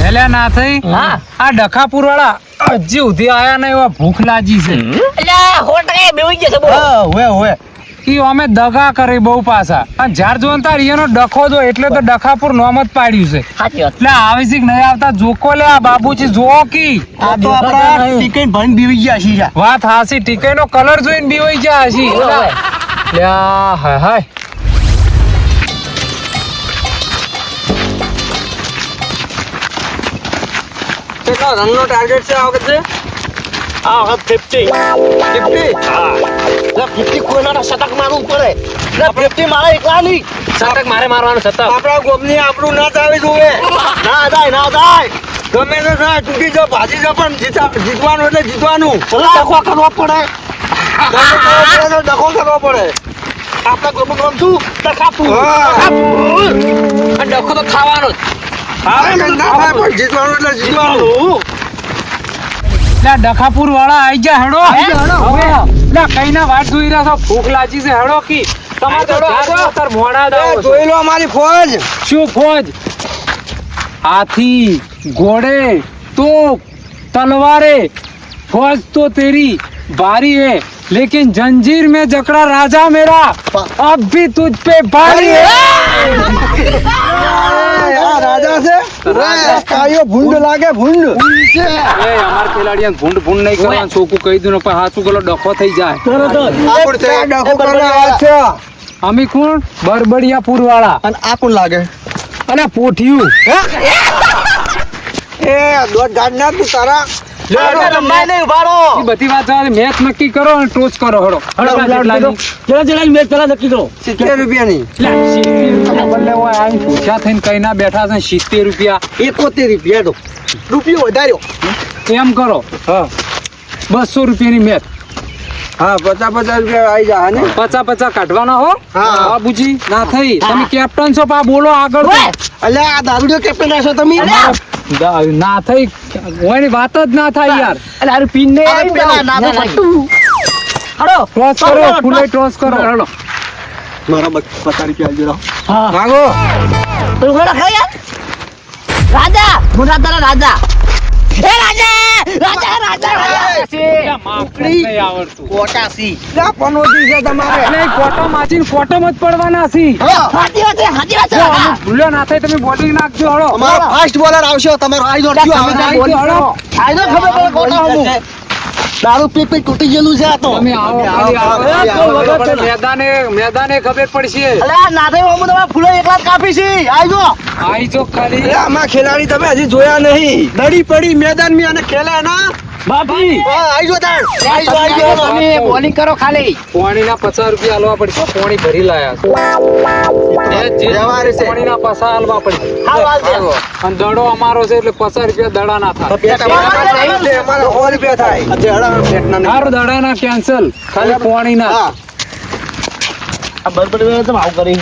એલા ના થઈ આ ડખાપુર વાળા હજી સુધી આયા ને એવા ભૂખ લાગી છે. અલ્યા હોટલે બેહી જશે બો. ઓવે ઈ અમે દગા કરી બહુ પાછા અને જ્યાર જોન તાર એનો ડખો જો એટલે તો ડખાપુર નામ જ પાડ્યું છે. સાચી વાત. એટલે આવી છે કે નહીં આવતા જોકો લે આ બાબુજી જોવો કી આ તો આપડા ટીકન ભણ બીવી ગયા છીએ. વાત હાસી ટીકાઈનો કલર જોઈને બીવાઈ ગયા હશી. લ્યા હાય હાય કેટલા રનનો ટાર્ગેટ છે આ વખતે? આ વખત 50. હા 50 કોઈના શતક મારવું પડે. 50 મારે એકલા નહીં, શતક મારે મારવાનું શતક. આપણા ગોમની આપણું ના ચાવી જોવે. ના જાય. ગમે તો થાય, તૂટી જાવ, ભાજી જાવ, પણ જીતવાનું એટલે જીતવાનું. ડખો કરવો પડે. ડખો કરવો પડે. આપણે ગોમનું નામ શું? ડખાપુર. હા. અને ડખો તો ખાવાનો જ. પણ જીતવાનું એટલે જીતવાનું. લ્યા ડખાપુર વાળા આઈ ગયા હેડો. લ્યા કઈ ના વાટ જોઈ રહ્યા છો? ભૂખ લાગી છે હેડો કી તમારે તો તાર મોડા દાવો જોઈ લો અમારી ફોજ. શું ફોજ? हाथी घोड़े तोप तलवारें फौज तो तेरी भारी है लेकिन जंजीर में जकड़ा राजा मेरा अब भी तुझ पे भारी है. આ રાજા છે. કાયો ભૂંડ લાગે ભૂંડ. અમાર ખેલાડીઓ ભૂંડ ભૂંડ નહીં કરવાનું છોકું કહી દઉં પણ હાચું ગલો ડખો થઈ જાય. આપણું છે ડખો કરવા આવે છે. અમે કોણ? બરબડિયાપુર વાળા. અને આ કોણ લાગે? અને પોઠિયું એ દોઢ ગાડ ના તું તારા. ઈ બધી વાત જવા દે. મેચ નક્કી કરો અને ટોચ કરો હેડો. નક્કી કરો. 70 રૂપિયાની. બદલે હોય આઈ ભૂખ્યા થઈને કઈ ના બેઠા છે 70 રૂપિયા. 71 રૂપિયા તો રૂપિયો વધાર્યો. એમ કરો હા 200 રૂપિયાની મેચ. હા 50 રૂપિયા આવી જા ને. 50 કાઢવાના હો. હા. બાબુજી ના થઈ તમે કેપ્ટન છો પા બોલો આગળ. અલ્યા આ દારૂડિયો કેપ્ટન હશો તમે. ના થઈ ઓની વાત જ ના થાય યાર. અરે આરું પીન ને પેલા ના તો ફટું. હડો ટોસ કરો ફૂલે ટોસ કરો હેડો. મારા 50 રૂપિયા આલજો. હા માંગો. તું ઘોડા ખાય યાર. રાજા મોટા તારા રાજા. એ રાજા નહીં આવડતું. કોટાસી. જા પનોતી છે તમારે. એટલે કોટો માચીને કોટોમાં જ પડવાના છે. હાજી વાત છે રાજા. ભૂલ્યો ના થાય તમે બોલિંગ નાખજો હેડો. અમારો ફાસ્ટ બોલર આવશે તમારો આઈ દોડ તમે જાય તો હેડો. આનો ખબર પડે કોટા હમું. દારૂ પી પી તૂટી ગયેલું છે આ તો. તમે આવો ખાલી આવો. મેદાને ખબર પડશે. અલ્યા ના થાય હમું તમારે ફૂલો એકલા જ કાપી છે. આજો. આઈ જો ખાલી અલ્યા આમાં ખેલાડી તમે હજી જોયા નહીં. દડી પડી મેદાન માં અને ખેલે ના. બાપી આઈ જો તાણ. તમે બોલિંગ કરો ખાલી. પોણીના 50 રૂપિયા આલવા પડશે. પોણી ભરી લાયા છે. વ્યવહાર છે. પોણીના પૈસા આલવા પડશે. હા વાત છે. અને દડો અમારો છે એટલે 50 રૂપિયા દડા ના થાય. બે તમારા નહીં છે, અમારા 100 રૂપિયા થાય. આજે હડા પેટના નહીં. હારું દડાના કેન્સલ ખાલી પોણીના. હા આ બરબડી તમે આવું કરી.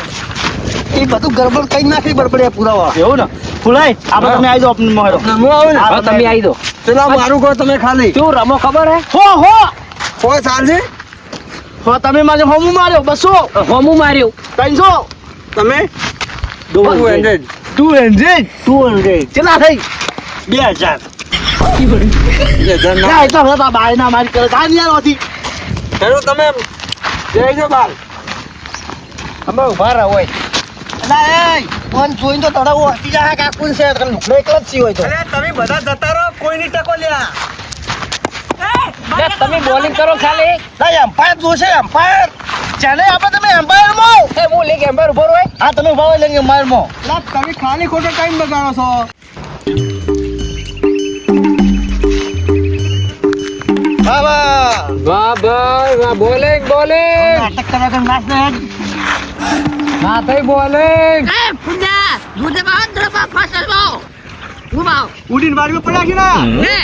એ બધું ગરબડ કઈ નાખી બરબડિયા પુરાવા. એવું ને ફૂલાય આપણે તમે આવી જાઓ આપણે મોડો. હું આવું ને. હા તમે આવી દો. પેલા મારું કહો તમે ખાલી. તું રમો ખબર હે? હો કોઈ ચાલશે? હો તમે મારે હોમું માર્યો 200 હોમું માર્યું. 300 તમે 200. 200 કેટલા થઈ 2000. ના એટલા બધા બાય ના મારી કરે કાઈ યાર હોતી. હેલો તમે જઈજો બાર. અમે ઉભા રહો હોય. ના એ કોણ જોઈન તો તડાવો હટી જાય કે કોણ છે તમે નુકડે એકલા જ સી હોય તો. અરે તમે બધા જતા રહો, કોઈની ટકો લ્યા. તમે બોલિંગ કરો ખાલી. ના એમ્પાયર જોશે એમ્પાયર. ચાલે આપણે તમે એમ્પાયર માં એ હું લેગ એમ્બર ઉભો હોય. હા તમે ઉભા હોય લેંગે એમ્પાયર માં. ના તમે ખાલી ખોટો ટાઈમ બગાડો છો. વાહ વાહ ભાઈ વાહ. બોલિંગ નાટક કરવા કર નાચ ને ના થઈ બોલિંગ. એ ફુંડા દૂધે બહાર ધરપા ફાસલ બાઓ. ઉબાઓ. ઉડીન બારી પડ્યા કે ના? ને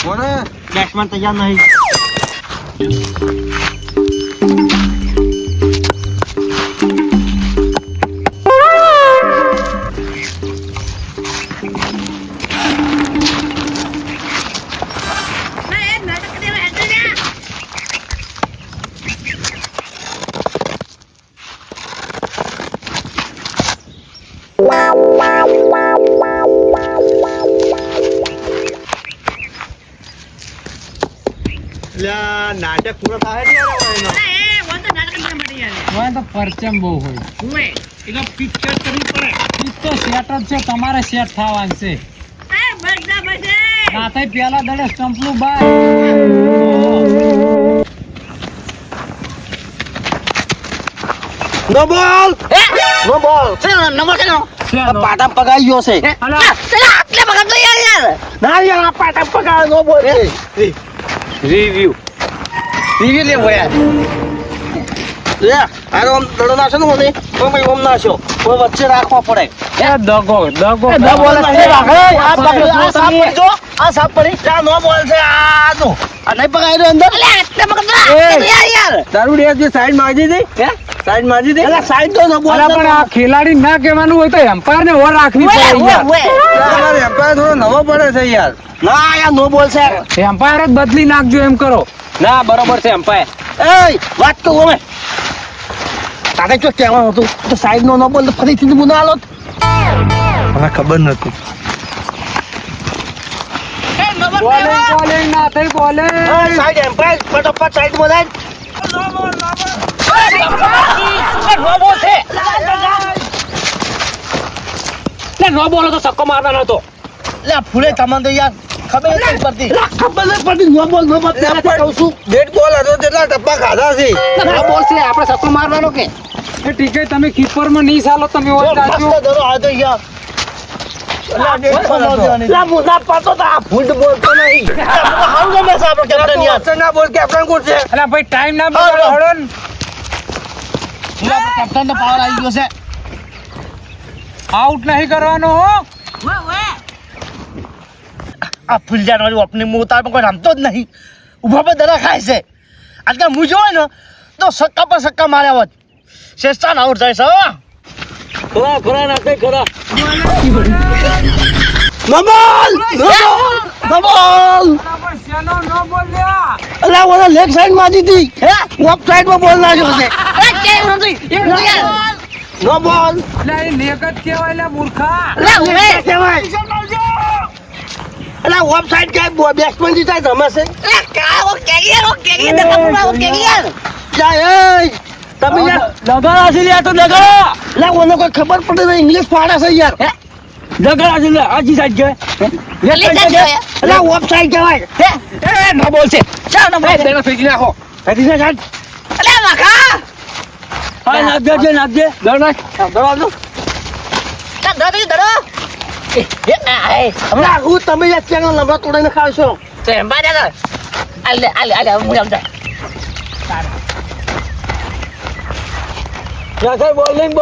કોને? બેટ્સમેન તૈયાર નહીં. Wow. નાટક પૂરો થાય ને યાર એનો. હોય તો પરચમ બહુ હોય પિક્ચર સેટ જ છે તમારે સેટ થવાનું છે ના થાય પેલા દડે સ્ટમ્પલું બાય નો બોલ નો બોલ નંબર કેટલો પાટા પગાઈ ગયો છે અલા આટલે વખત તો યાર ના યાર આ પાટા પગાય નો બોલ રિવ્યુ ટીવી લે ભયા લે આનો આમ દડો નાખો ને મને તો ભાઈ ઓમ નાખ્યો કોઈ વચ્ચે રાખવા પડે એ દગો ના બોલ છે રાખે આ પકડો આ સાપ પડી જો આ સાપ પડી આ નો બોલ છે આ નો આ નહીં પગાઈ રહ્યો અંદર અલે આટલે વખત તો યાર દારૂ ડે જે સાઈડ મારી દે હે સાઈડ મારી દે અલા સાઈડ તો ન બોલ અલા પણ આ ખેલાડી ના કહેવાનું હોય તો એમ્પાયર ને ઓર રાખવી પડે યાર તમારે એમ્પાયર થોડો નવો પડે છે યાર. ના યાર નો બોલ છે એમ્પાયર જ બદલી નાખજો એમ કરો ના બરોબર છે એમ્પાયર એય વાત તો ઓમે તારે જો કહેવાનું હતું તો સાઈડ નો ન બોલ તો ફરીથી મુના આલો મને ખબર નથી. બોલિંગ ના થઈ બોલિંગ સાઈડ એમ્પાયર ફટાફટ સાઈડ બોલાય નો બોલ છે લે નો બોલો તો સક્કો મારવાનો હતો લે ફૂલે તમને તો યાર ખબર નથી પડતી ખબર નથી પડતી નો બોલ ત્યારે કહું છું ડેડ બોલ હતો જેટલા ટપ્પા ખાધા છે. નો બોલ છે આપણે સક્કો મારવાનો કે એ ઠીક છે તમે કીપર માં નહીં ચાલો તમે ઓર જાજો મસ્ત દરો આ તો યાર લા મુના પાતો તો આ ફૂટ બોલતો નહીં હાઉ ગમે છે આપણો કેપ્ટન યાર અસર ના બોલ કેપ્ટન કોણ છે? અલા ભાઈ ટાઈમ ના બગાડો હળો ને કેપ્ટન તો પાવર આવી ગયો છે આઉટ નહીં કરવાનો હો આ ફૂલજાન વાળી ઓપનિંગ માં ઉતાર કોઈ રમતો જ નહીં ઉભા પર દરા ખાય છે આજકાલ હું જોયો ને તો સક્કા પર સક્કા માર્યા હોત શેષાન આઉટ જાય છે ખરા ના કઈ ખરા નબોલ શેનો નો બોલ્યા અલા ઓલા લેગ સાઈડ માં દીધી હે ઓફ સાઈડ માં બોલ નાખ્યો છે એ કે નથી એ યાર નો બોલ લે એ લેગ જ કહેવાય લે મૂર્ખા લે ઉમે અલા ઓફ સાઈડ કે બેટ્સમેન જીતા રમે છે લે કા ઓ કેગી દે કપડા ઓ કેગી યાર જાય એ તમે યાર લગાડા છે લ્યા તો લગાડા લે ઓને કોઈ ખબર પડે નહીં ઇંગ્લિશ પાડે છે યાર હે લગાડા છે લે આજી સાઈડ કે જલ્દી સાઈડ જોયા. અલા ઓફ સાઈડ કહેવાય હે એ નો બોલ છે ચાલ નો બોલ બેનો ફેંકી નાખો ફેંકી નાખ અલે વાખા હા નાખજે દળ નાખ દળો કા દડો દડો એ આ હમણાં હું તમે યાર ચેનલ નંબર તોડીને ખાવશો તો એમ બાજા અલે હું આમ જા બોલિંગ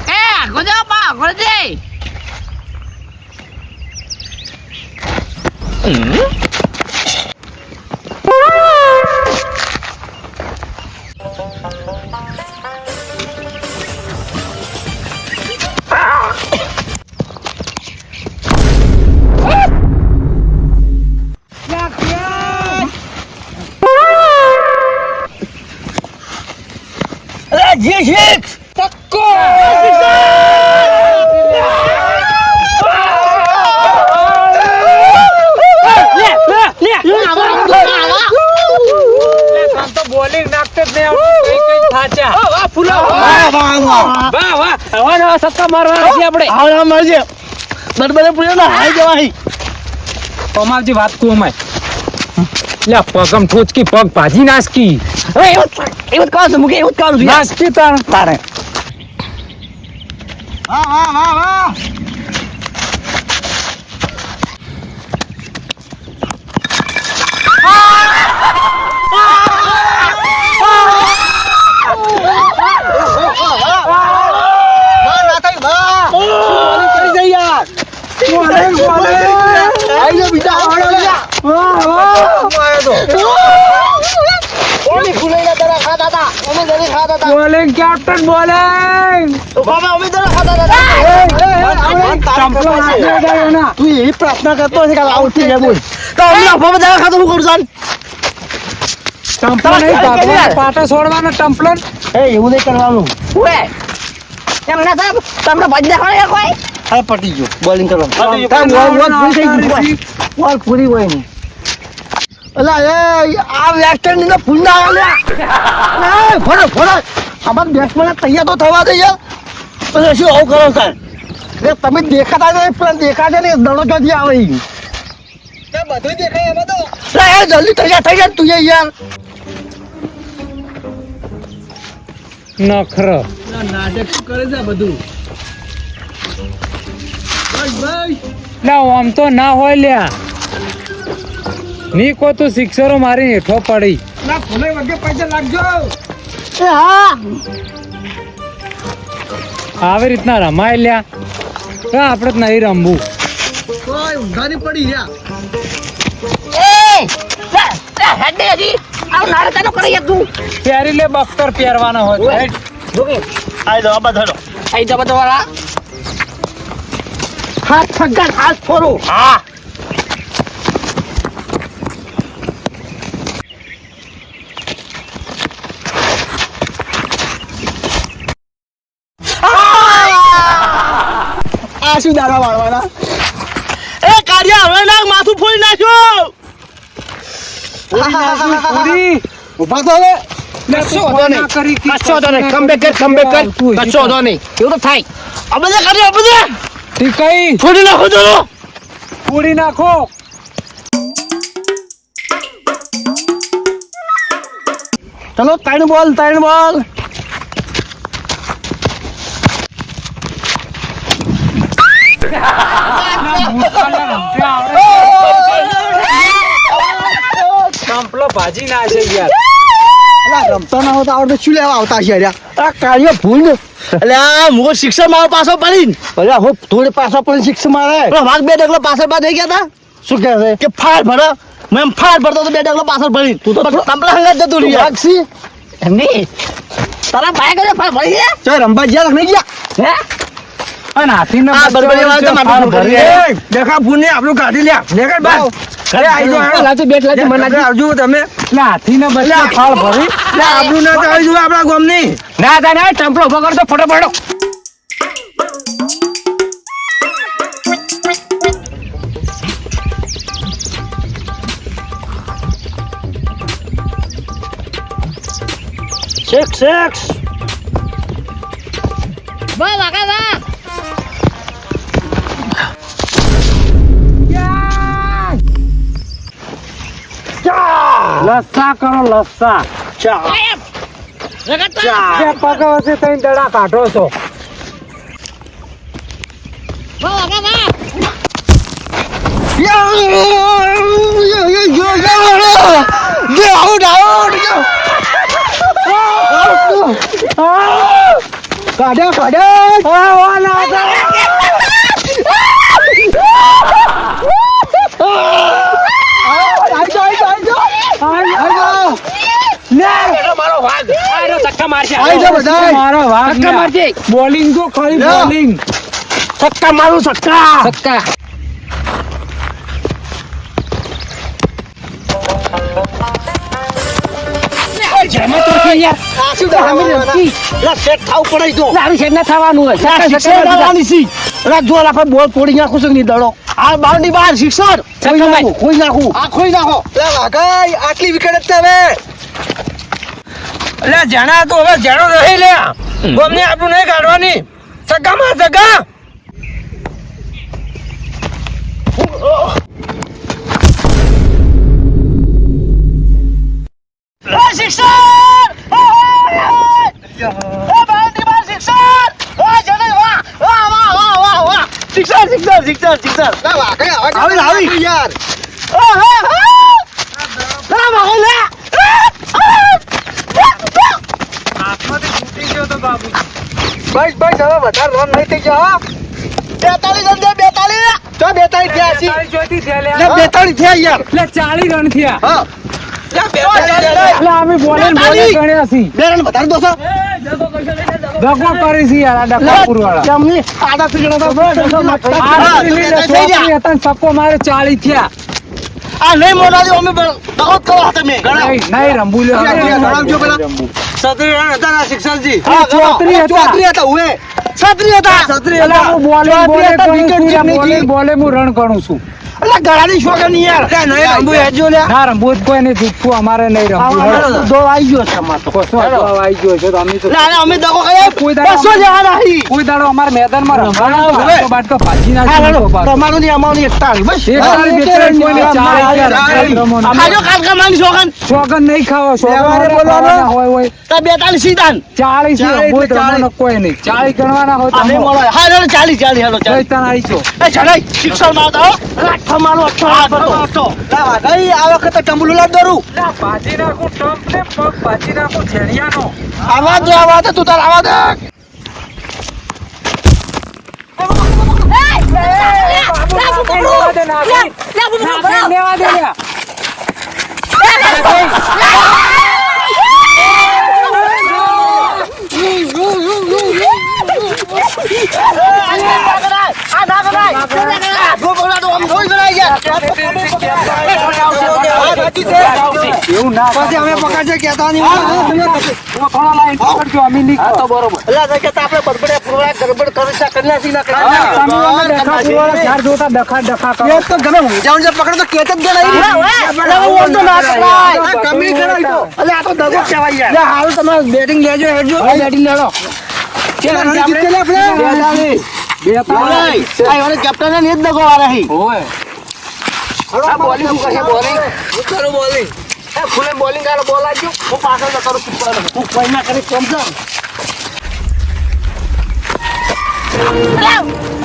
એ ગોજો પા ગોજે અરે જી શીખ તક્કો તો બોલિંગ નાખતે જ નહીં આવડતું કઈ થાચા વાહ ફૂલા વાહ હવા સક્કા મારવાના છે આપણે આવડા મળજે બરબરે પૂછ્યો ને હાઈ જવાય કમાલજી વાત કુ અમાય લે પગમ ઠોચકી પગ ભાજી નાસકી હવે એવું કહું છું મુકે એવું કહું છું નાસકી તારે વાહ. બોલિંગ કેપ્ટન બોલિંગ તું એવી પ્રાર્થના કરતો હશે કે આઉટ થઈ જાય બોલ તો અમને અફવા બધા ખાતો હું કરું છું પાટા છોડવાનો ટમ્પલન એ એવું નહીં કરવાનું ઓએ એમ ના સાહેબ તમને ભજ દેખાડે કોઈ હા પટી ગયો બોલિંગ કરવાનું પટી ગયું. બોલ પૂરી હોય નહીં અલા એ આ વેસ્ટર્ન ની ફૂલ ના આવે એ ફોડો ફોડો અમાર બેસમાં તૈયાર તો થવા દે યાર પછી શું આવું કરો તાર એ તમે દેખાતા નહીં પણ દેખાડે ને દડો ક્યાંથી આવે ઈ બધું દેખાય એમાં તો લે એ જલ્દી તૈયાર થઈ જા તું યાર નખર નાટક શું કરે છે બધું લે આમ તો ના હોય લ્યા ની કો તું સિક્સરો મારી હેઠો પડી ના ફૂલે વગે પૈસા લાગજો એ હા આવી રીતના રમાય લ્યા તો આપણે જ નહીં રમવું કોઈ ઊંઘાની પડી ગયા હેડે હજી આવ નારતાનો કરી યાર તું પહેરી લે બખ્તર પહેરવાનો હોય જોકે આઈ દો આબા ધડો આઈ જા બધો વાળા હાથ ફગન હાથ ફોરો હા આ શું દાડા વાળવાના એ કાઢ્યા હવે નાખ માથું ફોડી નાખ્યો પૂરી ઉભા તો હવે કશો વાંધો નહીં. કશો વાંધો નહીં. Come back કર, come back કર. કશો વાંધો નહીં. એવું તો થાય આ બધા કાઢ્યા આ બધા ટીકાઈ ફોડી નાખો ચલો પૂરી નાખો ચલો ત્રણ બોલ કંપલો ભાજી ના છે યાર અલા રમતો ના હોતા આવડે શું લેવા આવતા છે યાર આ કાળિયો ભૂલ એટલે આ મુકો શિક્ષણ મારો પાછો પડીને અરે હો થોડી પાછા પણ શિક્ષ મારે પેલો વાઘ બે ડગલો પાછળ પા થઈ ગયા હતા શું કહે છે કે ફાળ ભરો મેં ફાળ ભરતો તો બે ડગલો પાછળ પડી તું તો તંપલા હંગાત જતું રહ્યું વાગસી એમને તારા ભાઈ કરે ફળ ભરી છે ચાલ રંબા જ્યાં નહીં ગયા હે અને હાથીને આ બરબરી વાળા તો માટલું ભરી રહ્યા. દેખા ભૂલ ને આપણું કાઢી લ્યા દેખાય બાર ઘરે આવી જાઓ લાજુ બેટ લાજુ મના આવજો તમે એટલે હાથીને બચ્ચા ફાળ ભરી આપણું ના આવી જુઓ આપણા ગામની ના તા ના ટમ્પલો ઉભો કરતો ફટોફટ સિક્સ વાહ વાગા વાહ લસ્સા કરો લસ્સા જે પગવસે તઈ દડા કાઢો છો વાહ વાગા વાહ મારો વાઘ ધક્કા મારજે. બોલિંગ તો ખરી બોલિંગ સક્કા મારું સક્કા સક્કા જમા તો છે યાર એટલે સેટ થાવ પડાઈ દો લારું છે ના થવાનું હોય સક્કા શિક્ષણ સક્કા લાવવાની છે એટલે જો આપણે બોલ ફોડી નાખું છે નહીં દડો આ બાઉન્ડરી બહાર શિક્ષણ સક્કા માર. ખોઈ નાખું આ ખોઈ નાખો આટલી વિકેટ જ હવે એટલે જાણા તો હવે જાણો રહી લે ગમને આપણું નહીં કાઢવાની સગામાં સગા શિક્ષણ બાઉન્ડરી બહાર શિક્ષણ વાહ વાહ શિક્ષણ આવી યાર હાથમાંથી છૂટી ગયો તો બાબુ બસ બસ હવે વધારે રન નહીં થઈ ગયા 42 રન દે 42 તો 42 થયા છે તારી જોઈતી છે લે. એટલે 42 થયા યાર એટલે 40 રન થયા હા એટલે અમે બોલિંગ ગણ્યા છી બે રન વધારે દોસો દગો કરી છે યાર આ ડકાપુર વાળા કેમની આડા પીગડા તો સપ્પો મારે 40 થયા આ નહીં મોડા દે અમે દગો કરો તમે નહીં રંબુ લ્યો ગણાવજો પેલા. 17 રન હતા ના શિક્ષણજી હા, 34 હતા. 34 હતા ઉએ છત્રી હતા 36 એટલે હતા હું બોલિંગ બોલે હતા, કરું wicket છું જેમની બોલિંગ જી. બોલે હું રન કરું છું અલા ગળાની શોખન યાર કે નહીં રંબુ હેજો લે ના રમવું જ કોઈ નહીં દુખવું અમારે નહીં રમવું દો આવી ગયો છે અમાર તો કશો આવી ગયો છે તો અમે તો લા અમે દગો કરે કોઈ દાડો બસો લેવા નહીં કોઈ દાડો અમારે મેદાનમાં રમવાના હવે. બાટકો બાટકો ભાજી નાખી તમારું ની અમારું એકતાળી બસ એકતાળી બેતાળી કોઈ નહીં, ચાળી રમવાનું. આજો કાલકા માની શોખન શોગન નહીં ખાવો વ્યવહારે શોગન બોલવાનો. ખાવાના હોય તો 42 સીધાન 40 ચાળી એટલે રમવાનું કોઈ નહીં 40 ગણવાના હોય અમે તમે મળો હા હેલો 40 હેલો કોઈ તને આવી છો એ ચડાઈ શિક્ષણ માં આવો રાઠ મારો અઠો લા વાગઈ આ વખતે ટંબુલું લાવ દરું ભાજી નાખું ટમ્પ ને પગ ભાજી નાખું ઝેરિયાનો આવા દે તું તાર આવા દે લેવા દે લ્યા. એવું ના પછી અમે પકડશે કેતા નહીં થોડા લાઈન પકડજો અમે નહીં તો બરોબર એટલે કે આપણે બરબડે પૂરા ગરબડ કરી છે કન્યાસી ના તમે અમે ડખા પુરવાળા ઝાડ જોતા ડખા કરો. તો ગમે ઊંઝા પકડ તો કેત જ કમી કરાય તો અલે આ તો દગો કહેવાય યાર લે હાલ તમે બેટિંગ લેજો હેડજો બેટિંગ લેડો કેપ્ટન ને જ દગો વાળા હી ઓય આ બોલિંગ હું કહે બોલિંગ હું કરું બોલિંગ એ ફૂલે બોલિંગ આલો બોલ આવજો હું પાછળ કરું હું કોઈ ના કરી સમજો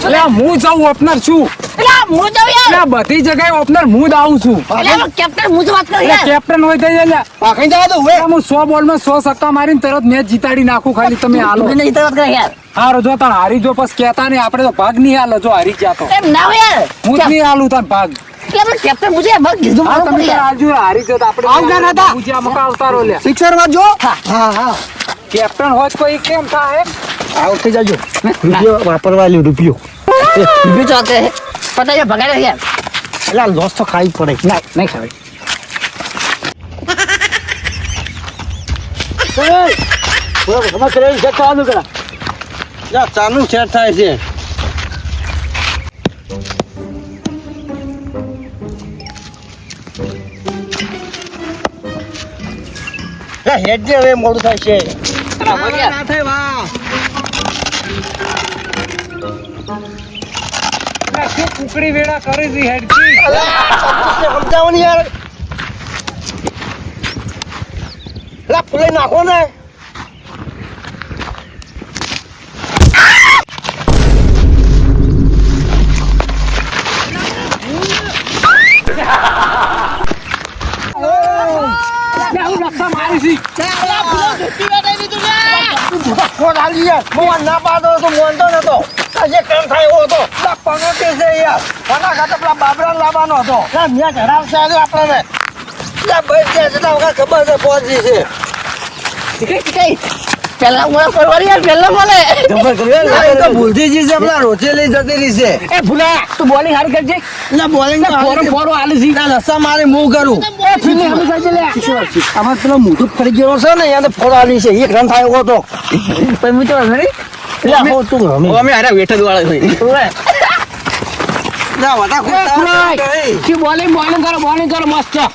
અલે હું જાઉં ઓપનર છું અલે બધી જગ્યાએ ઓપનર હું જ આવું છું કેપ્ટન હોય તો લે પાખઈ જાવ તો હવે હું 100 બોલમાં 100 છક્કા મારીને તરત મેચ જીતાડી નાખું ખાલી તમે હાલો હારો જો તાર હારી જો બસ કહેતા નહીં આપણે તો ભાગ નહીં હાલો જો હારી ગયા તો હું જ નહીં હાલું તાર ભાગ હા તમે તાર હાલજો હારી જો તો આપણે આવતા નતા. ભુજિયા મકા અવતારો લે સિક્સર માં જો હા કેપ્ટન હોત કોઈ કેમ થાય આ વખતે જાજો રૂપિયો વાપરવા લ્યો રૂપિયો એટલે લોસ તો ખાઈ પડે નહીં ખાવે ચાલુ સેટ થાય છે હેડ જે હવે મોડું થાય છે ના થાય વાહ શું કુકડી વેળા કરે છે હેડકી સમજાવો ને યાર લા ફૂલે નાખો ને ફોન આલી યાર મોન ના પાડો તો મોનતો નતો આજે કેમ થાય એવો હતો લા પગો કે છે યાર કોના ખાતે પેલા બાબરા લાવવાનો હતો લા મેં ઘરાવશે આજે આપણને લા બસ ગયા છે તો ખબર છે પહોંચી છે પેલા મને કરવાની યાર પેલા મને ખબર કરે લા એ તો ભૂલથી જી છે પેલા રોચે લઈ જતી રહી છે એ ભૂલા તું બોલિંગ હારી કરજે લા બોલિંગ તો ફોરો આલી છી લા લસા મારે હું કરું એ ફીની હમી કરજે લે આમાં પેલો મોટું ફરી ગયો છે ને એને ફોર આલી છે એક રન થાય એવો તો પછી હું તો નહીં લા હો તું રમી અમે હારે વેઠ વાળા હોય લા વાટા ખોટા કે બોલિંગ કરો મસ્ત યાર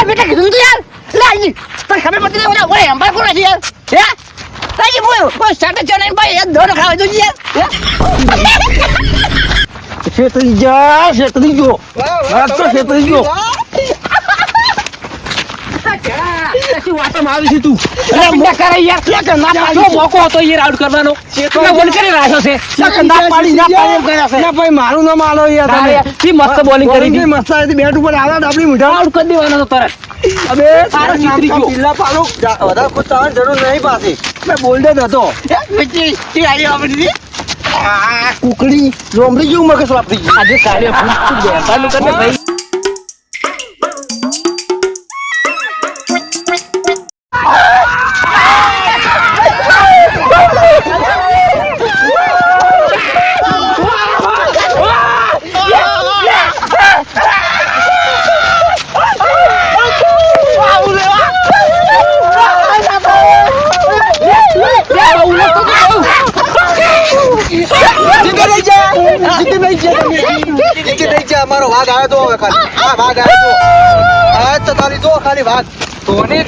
બેટા કીધું તો યાર લે આજી પણ ખબર પડતી નહીં ઓય અંબાઈ કોણ છે યાર હે આજી બોય સ્ટાર્ટ ચો નહીં ભાઈ એક દોડો ખાવા દો યાર છેતરી જા છેતરી ગયો વાતો છેતરી ગયો કશી વાતો માં આવી છે તું અરે મોટા કરે યાર કે ના પાડો મોકો હતો યાર આઉટ કરવાનો તું બોલ કરી રાખ્યો છે ના પાડી એમ કર્યા છે ના ભાઈ મારું નામ આલો યાર તમે કી મસ્ત બોલિંગ કરી બોલિંગ મસ્ત આવી બેટ ઉપર આવા આપણી મુઠા આઉટ કરી દેવાનો તો તરત અબે તારો ચીતરી ગયો. પિલ્લા પાડો વધારે કોઈ તાણ જરૂર નહીં પાછી મેં બોલ્ડે જ હતો મિત્રી તી આલી આપડી આ કુકડી રોમડી જેવું મગજ વાપરી ગઈ આજે કાર્ય તું બેસાનું કરને ભાઈ જીતે નહીં અમારો વાઘ આવ્યો તો હવે ખાલી હા વાઘ આવ્યો તો આ તો તારી જો ખાલી વાઘ ધોની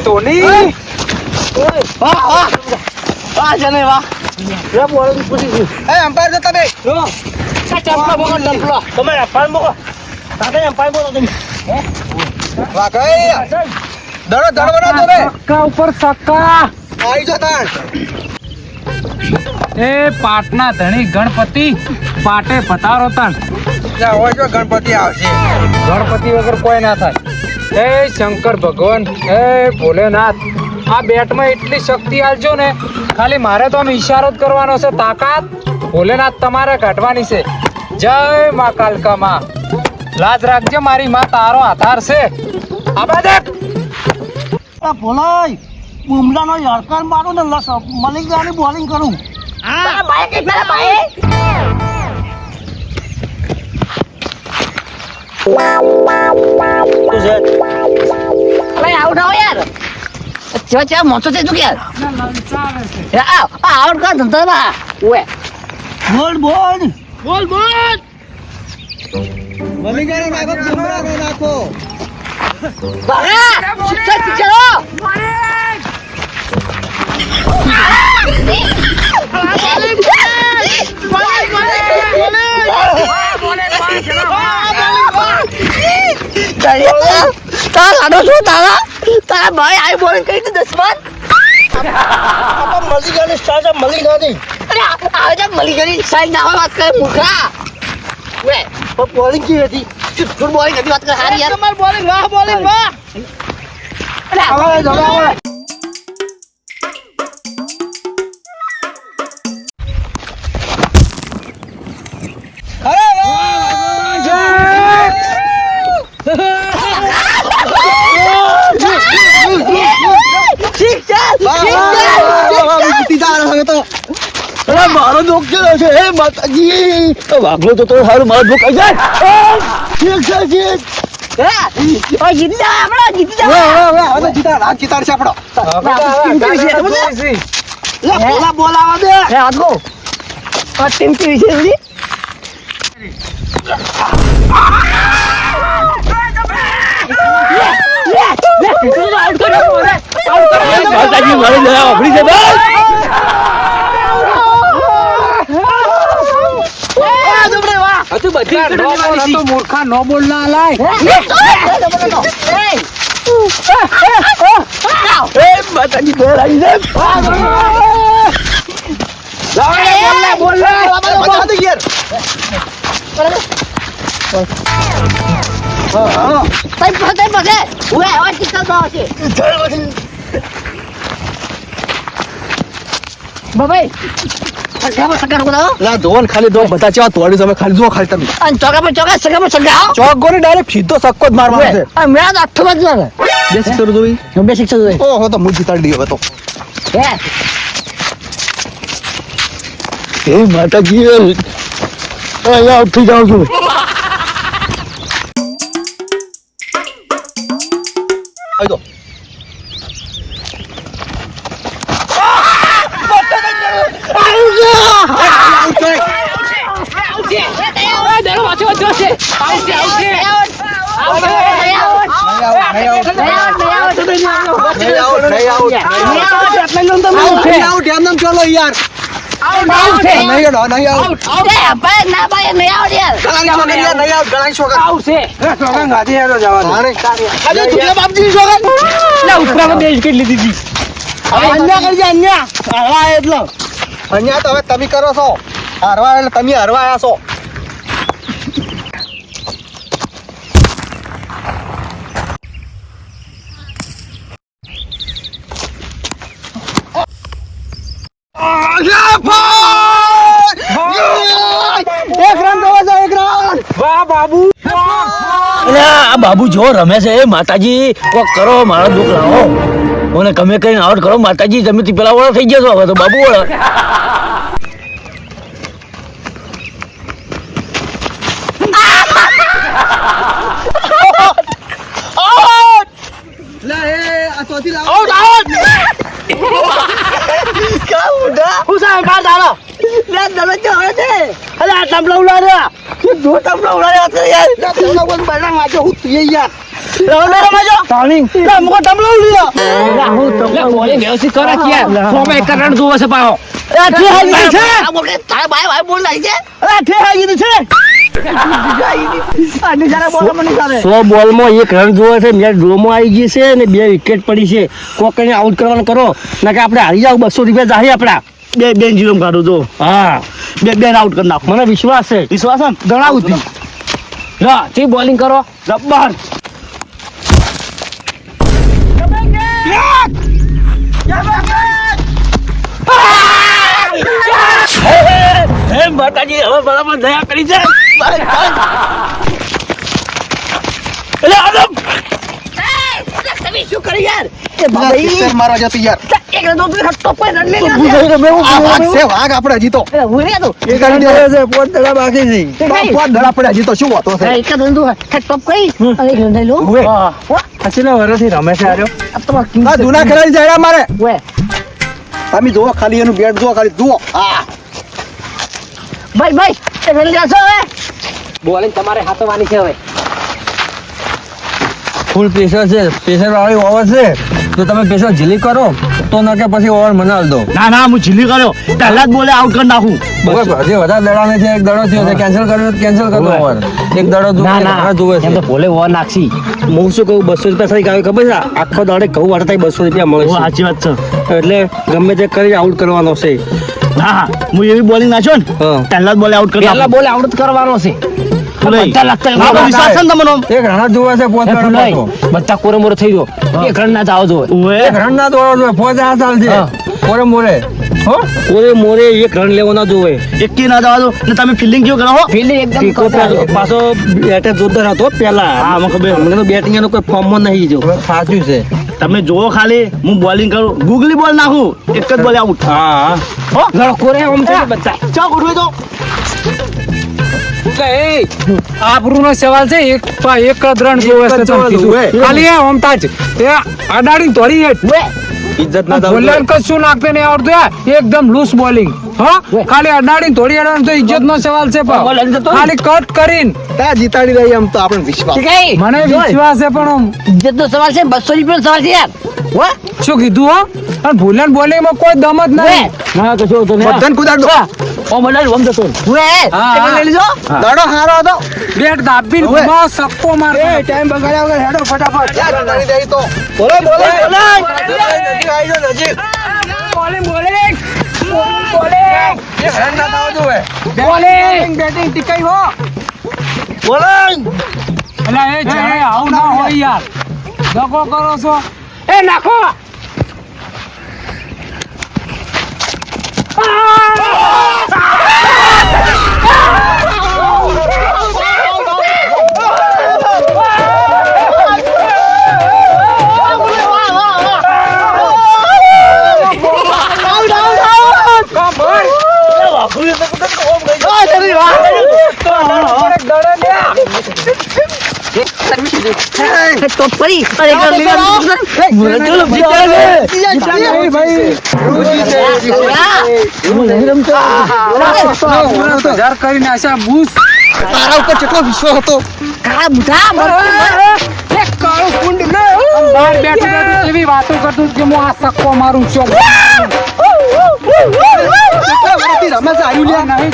વાહ જને વાહ લે બોલ પૂછી છું એ અમ્પાયર તો તમે ચંપલા મોકો ચંપલા તમે અપાર મોકો તાતે અપાર મોકો તમે વાઘ દડો દડવાના તો રે સક્કા ઉપર સક્કા આવી જો તાણ એ પાટના ધણી ગણપતિ પાટે પધારો તાણ જા હોય જો ગણપતિ આવશે ગણપતિ વગર કોઈ ના થાય એ શંકર ભગવાન એ ભોલેનાથ આ બેટમાં એટલી શક્તિ આલજો ને ખાલી મારે તો આમ ઈશારો જ કરવાનો છે તાકાત ભોલેનાથ તમારે કાઢવાની છે જય માં કાલકા માં લાજ રાખજે મારી માં તારો આધાર છે આબા દેખ આ ભોલાઈ બુમલાનો યડકાર મારું ને લસ મલિંગાની બોલિંગ કરું તારા ભાઈ કે તારા ભાઈ તું છે અરે આઉટ આવો યાર ચા મોચો છે તું યાર આઉટ કર ધંધા ના ઓએ બોલ બોલ બોલ બોલ મલિંગાનો નાખો જમરાનો નાખો બાગા શિક્ષક ચલો તારા ભાઈ આઈ બોલ કઈ તું દસમાન આપા મલિંગાની સ્ટાર મલિંગાની અરે આ જા મળી ગઈ સાઈડ ના વાત કરે મૂર્ખા વે બોલિંગ કી હતી ચૂટ બોલિંગ હતી વાત કર હારી યાર તમાર બોલિંગ વાહ અરે હવે જવા અરે મારો દુઃખ કેવો છે હે માતાજી વાગલો તો સારું મારો દુઃખ આવી જાય ઠીક છે ઠીક ઓ જીતી જા આપણો જીતી જા હવે જીતા રાત જીતાડ છે આપણો લે બોલા બોલાવા દે હે આગો આ ટીમ की વિશે લી માતાજી મારી જરા ઓફરી છે બસ હજુ બધી નો બોલ તો મૂર્ખા નો બોલ ના લાય એ માતાજી ઘર આવી જાય બોલ બધા તો યાર તઈ પસે ઓએ આ કિસ્સા તો છે બાબાઈ સગા સગા કો લા ધોન ખાલી દો બધા ચેવા તોડી તમે ખાલી જો ખાલી તમે અન ચોકા સગા સગા ચોક ગોને ડાયરેક્ટ સીધો સક્કો જ મારવાનો છે આ મેં આઠ માં જ મારે બે સિક્સર જોઈ હું બે શિક્ષક જોઈ ઓહો તો હું જીતાડી દીધો તો હે એ માતાજી અહીંયા ઉઠી જાઉં છું આઈ દો ચલો યાર નહીં આઉટ ના ભાઈ નહીં આવડે યાર નહીં આઉટ ગણાઈ શોગન આવશે સોગન ગાડી હેરો જવાનું અરે તું બાપજી સોગન ના ઉપરામાં બેસ કેટલી દીધી અન્યા કરજે અન્યા હરવા એટલો અહીંયા તો હવે તમે કરો છો હરવા એટલે તમે હરવા આયા છો વાહ બાબુ આ બાબુ જો રમે છે એ માતાજી કોક કરો મારો દુઃખ લાવો મને ગમે કરીને આઉટ કરો માતાજી તમે પેલા વાળો થઈ ગયા છો હવે તો બાબુ વાળો લે આ ચોથી લાવો કા ઉડા હું સાહેબ બાર દાડો લે દરવાજો હવે છે અરે આ તમલો ઉડાડ્યા કે દો તમનો ઉડાડ્યા છે યાર લે તમનો કોણ બળા વાજો હું તું યાર રમો રમાજો તાણી લે મુકો તમલો ઉડાડ્યા લે બોલિંગ વ્યવસ્થિત કરો કે ફોમે એક રન જોવે છે પાછો અરે ઠે હાઈ ગઈ છે આ બોલે તારે ભાઈ બોલ લાગી છે અરે ઠે હાઈ ગઈ છે આની જરા બોલો મને કરે 100 બોલમાં એક રન જોવે છે મેચ ડ્રોમાં આવી ગઈ છે અને 2 વિકેટ પડી છે કોકને આઉટ કરવાનું કરો ના કે આપણે હારી જાવ 200 રૂપિયા જાહી આપડા 2-0 કાઢું તો હા 2 આઉટ કરી નાખો મને વિશ્વાસ છે વિશ્વાસ ને ગણાવું તી લો જી બોલિંગ કરો જબ્બર હે માતાજી હવે બરાબર દયા કરી છે એટલે આદમ તમે શું કરી યાર એ ભાઈ મારો જતો યાર એક રન તો હટતો કોઈ રન લે આ વાઘ છે વાઘ આપણે જીતો હું રે તો એ કરી દે છે પોત દડા બાકી છે પોત દડા પડ્યા જીતો શું વાતો છે એક રન તો ટોપ કરી અને એક રન લઈ લો ઓએ કેટલા વર્ષથી રમે છે આર્યો આ તો આ જૂના ખેલાડી જાય મારે ઓએ તમે જુઓ ખાલી એનું બેટ જુઓ ખાલી જુઓ હા ભાઈ એક રન લેશો હવે બોલિંગ તમારે હાથવાની છે હવે ફૂલ પ્રેશર છે પ્રેશર વાળી ઓવર છે તો તમે પ્રેશર ઝીલી કરો તો ન કે પછી ઓવર મને હાલ દો ના ના હું ઝીલી કર્યો પહેલા જ બોલે આઉટ કરી નાખું બસ હજી વધારે દડા નથી એક દડો થયો છે કેન્સલ કર્યો તો કેન્સલ કરો ઓવર એક દડો જુએ છે એમ તો બોલે ઓવર નાખશી હું શું કહું 200 રૂપિયા સારી ગાવી ખબર છે આખો દાડે કહું વાળતા 200 રૂપિયા મળે ઓ છે સાચી વાત છે એટલે ગમે તે કરી આઉટ કરવાનો છે હા હું એવી બોલિંગ નાખ્યો ને હા. પહેલા જ બોલે આઉટ કરી પહેલા બોલે આઉટ કરવાનો છે બધા લગતા આપણે વિશ્વાસ છે ને તમને એક રન જ જુએ છે પોત બધા કોરે મોરે થઈ ગયો એક રન ના જાવ જોવે ઓએ એક રન ના દોડો જોઈએ પોત આ ચાલ છે મોરે મોરે હો કોરે મોરે એક રન લેવો ના જોવે એકી ના જવા દો ને તમે ફિલ્ડિંગ કેવું કરો હો ફિલ્ડિંગ એકદમ ટીકો પાછો બેટ જોરદાર હતો પેલા હા મને ખબર મને તો બેટિંગ એનો કોઈ ફોર્મમાં નહીં જો સાચું છે તમે જુઓ ખાલી હું બોલિંગ કરું ગુગલી બોલ નાખું એક જ બોલે આઉટ હા હો ગળો કોરે ઓમ થઈ બધા ચા ઉઠવી દો આબરૂનો સવાલ છે એક જ રન જોવે છે તમે કીધું. ખાલી એ ઓમતા જ એ અડાડી ધોરી હેઠ ઇજ્જત ના બોલર કશું નાખતે નહીં આવડતું યાર. એકદમ લૂસ બોલિંગ હા ખાલી અડાડી ધોરી હેડવાનું તો ઇજ્જત નો સવાલ છે પણ બોલર જતો હોય. ખાલી કટ કરીને તા જીતાડી રહી એમ તો આપણે વિશ્વાસ ઠીક મને વિશ્વાસ છે પણ આમ ઇજ્જત નો સવાલ છે 200 રૂપિયાનો સવાલ છે યાર હો શું કીધું હો અને ભૂલન બોલિંગ માં કોઈ દમ જ નહીં ના કશો તો નહીં બધાને કુદાડ દો ઓ મને ઓમ જતો ઓએ હા, હા. લઈ લીધો દડો હારો હતો બેટ દાબીને હવે. ઘુમાવો, સક્કો માર ટાઈમ બગાડ્યા વગર હેડો ફટાફટ જીતાડી રહી તો બોલો બોલો નજીક આવી જાઓ નજીક બોલિંગ બોલિંગ એક રન ના થાવ જોવે બોલિંગ બેટિંગ ટીકાઈ હો બોલિંગ એટલે એ છે આવું ના હોય યાર દગો કરો છો એ નાખો તો પડી અરે હજાર કરીને આશા બૂસ તારા ઉપર કેટલો વિશ્વાસ હતો કાળા બુઢા એક કાળું કુંડ ને બહાર બેઠું બેઠું એવી વાતો કરતું કે હું આ સક્કો મારું છું કેટલા વર્ષથી રમે છે આયુ લ્યા નહીં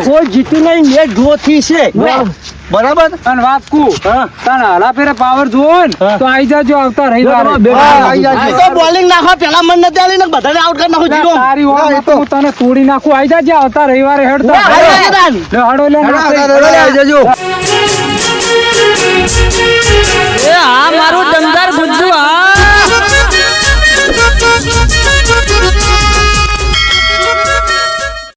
કોઈ જીતી નહીં મેચ ડ્રો થી છે બરાબર અને વાત કુ તને હલા ફેરે પાવર જોવો ને તો આઈ જાજો આવતા રવિવારે આઈ જાજો. તો બોલિંગ નાખો પેલા મન નથી આલી ને બધાને આઉટ કરી નાખો જીરો તારી ઓળખ તો હું તને તોડી નાખું આઈ જાજે આવતા રવિવારે હેડતો હા, હા, હા. લે હડો લે હેડો, હેડો, હેડો, આવી જજો.